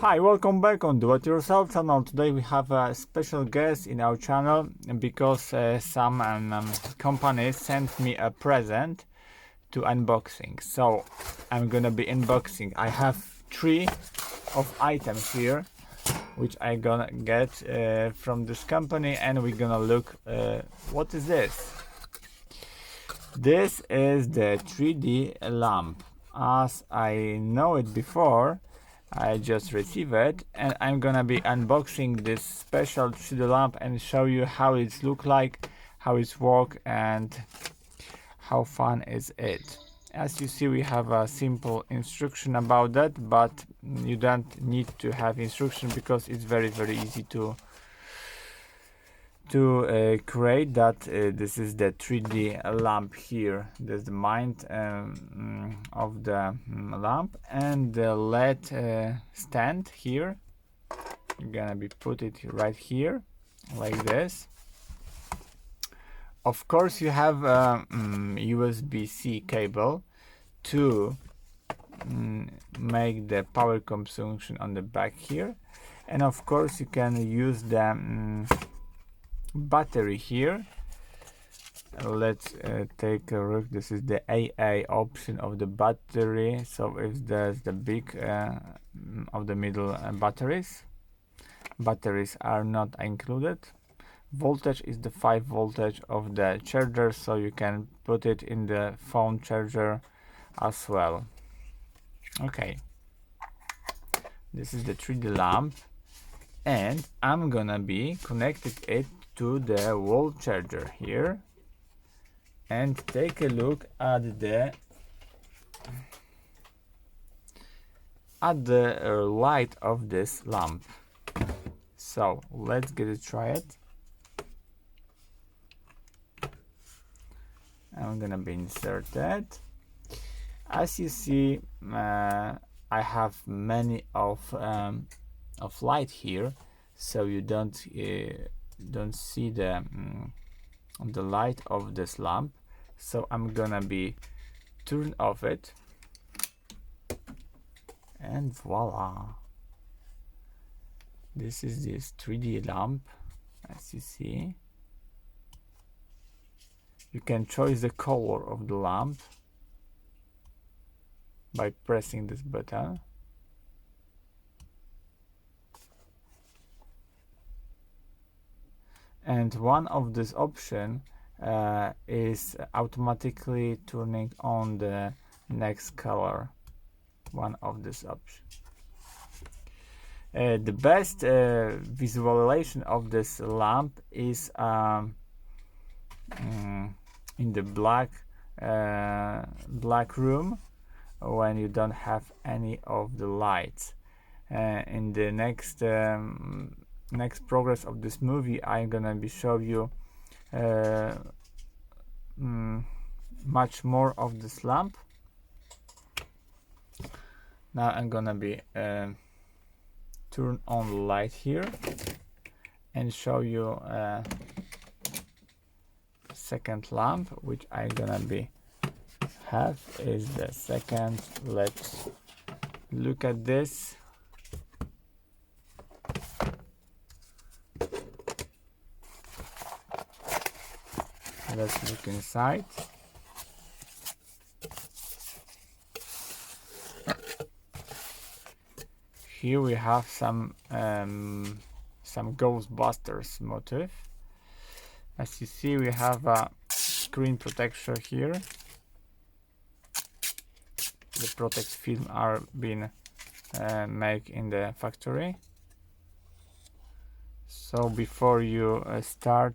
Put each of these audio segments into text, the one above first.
Hi, welcome back on Do It Yourself channel. Today we have a special guest in our channel because some companies sent me a present to unboxing. So I'm gonna be unboxing. I have 3 of items here which I gonna get from this company, and we're gonna look what is this. This is the 3D lamp. As I know it before, I just received it, and I'm gonna be unboxing this special 3D lamp and show you how it look like, how it's work, and how fun is it. As you see, we have a simple instruction about that, but you don't need to have instruction because it's very easy to create that. This is the 3D lamp here. There's the mind of the lamp, and the LED stand here. You're gonna be put it right here like this. Of course, you have a USB-C cable to make the power consumption on the back here, and of course you can use the battery here. Let's take a look. This is the AA option of the battery. So if there's the big of the middle batteries are not included. Voltage is the 5 voltage of the charger, so you can put it in the phone charger as well. Okay, this is the 3D lamp, and I'm gonna be connected it to the wall charger here and take a look at the light of this lamp. So let's get it, try it. I'm gonna be inserted. As you see, I have many of light here, so you don't see the light of this lamp. So I'm gonna be turn off it, and voila, this is this 3D lamp. As you see, you can choose the color of the lamp by pressing this button. And one of this option is automatically turning on the next color. One of this option. The best visualization of this lamp is in the black room, when you don't have any of the lights. In the next progress of this movie, I'm gonna be show you much more of this lamp. Now I'm gonna be turn on the light here and show you second lamp, which I'm gonna be have is the second. Let's look at this. Let's look inside. Here we have some Ghostbusters motif. As you see, we have a screen protector here. The protect film are being made in the factory. So before you start,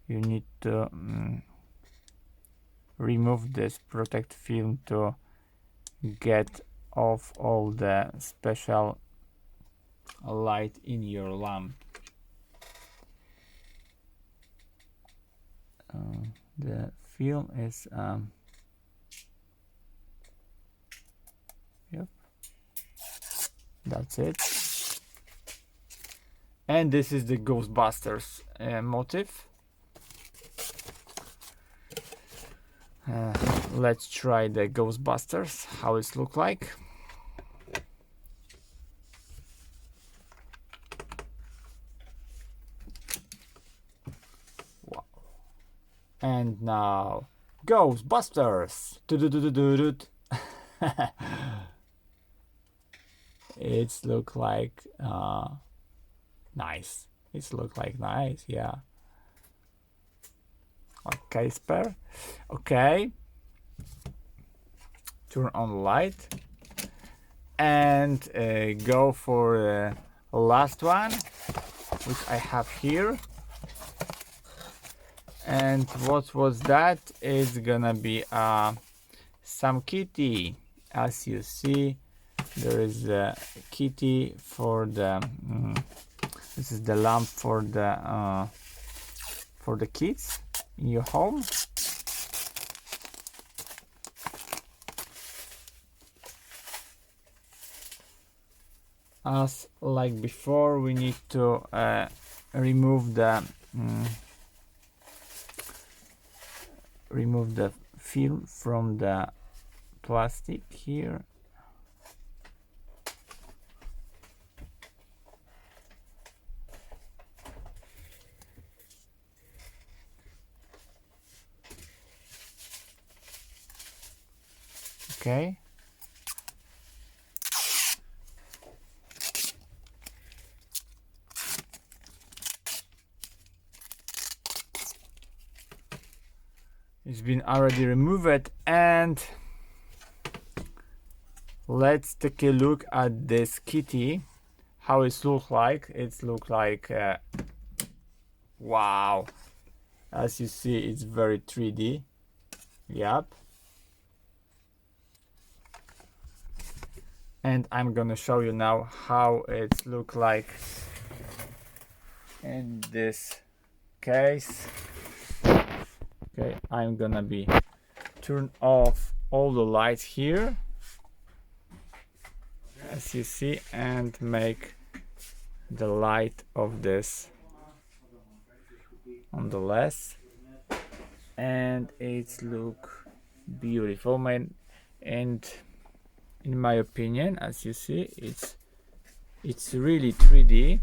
you need to remove this protect film to get off all the special light in your lamp. The film is yep, that's it. And this is the Ghostbusters motif. Let's try the Ghostbusters, how it look like. And now Ghostbusters. Do-do-do-do-do-do. It's look like nice. It's look like nice, yeah. Okay, spare. Okay. Turn on light and go for the last one, which I have here. And what was that? It's gonna be some kitty. As you see, there is a kitty for the this is the lamp for the kids in your home. As like before, we need to remove the film from the plastic here. Okay. It's been already removed, and let's take a look at this kitty, how it looks like. It's look like wow, as you see, it's very 3D. Yep. And I'm gonna show you now how it look like in this case. Okay, I'm gonna be turn off all the lights here, as you see, and make the light of this on the left, and it look beautiful, man. And in my opinion, as you see, it's really 3D.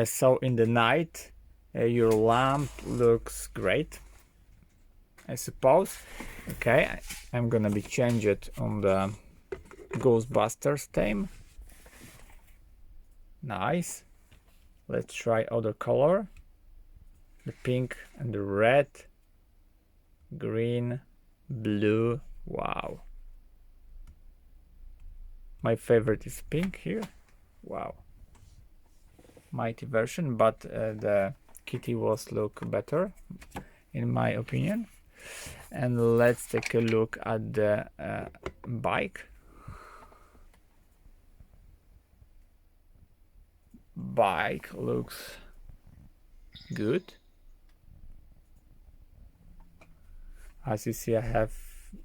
So in the night, your lamp looks great, I suppose. Okay, I'm gonna be change it on the Ghostbusters theme. Nice. Let's try other color. The pink and the red, green, blue. Wow. My favorite is pink here. Wow. Mighty version, but the kitty was look better in my opinion. And let's take a look at the bike. Bike looks good. As you see, I have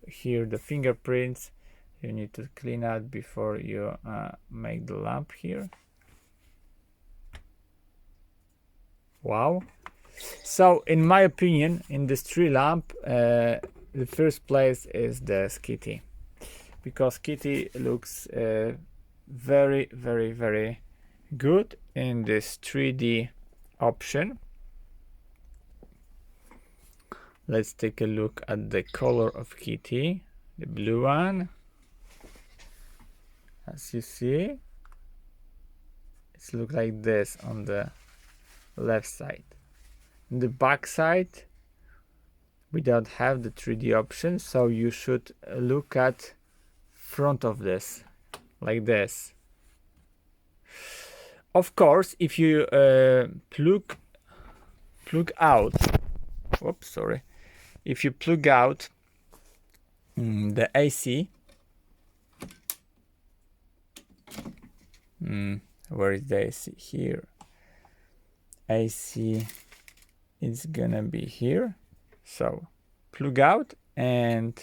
here the fingerprints. You need to clean out before you make the lamp here. Wow. So in my opinion, in this tree lamp, the first place is the kitty, because kitty looks very, very, very good in this 3D option. Let's take a look at the color of kitty, the blue one. As you see, it looks like this on the left side. In the back side, we don't have the 3D option, so you should look at front of this, like this. Of course, if you plug out, oops, sorry. If you plug out the AC, where is the AC? Here. AC is gonna be here. So plug out, and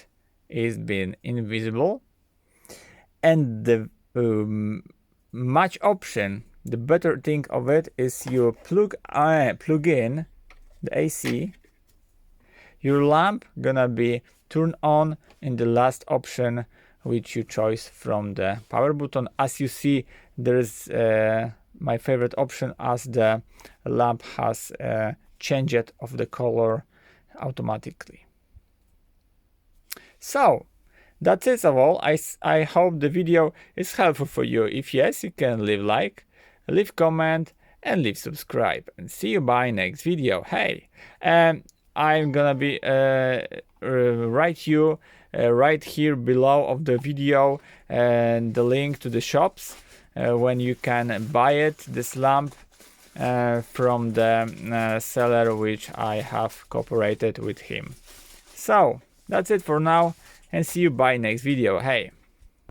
it's been invisible. And the match option, the better thing of it is you plug in the AC. Your lamp gonna be turned on in the last option, which you choose from the power button. As you see, there's my favorite option, as the lamp has changed of the color automatically. So that's it of all. I hope the video is helpful for you. If yes, you can leave like, leave comment, and leave subscribe. And see you by next video. Hey, I'm gonna be write you right here below of the video and the link to the shops when you can buy it, this lamp, from the seller which I have cooperated with him. So that's it for now, and see you by next video. Hey.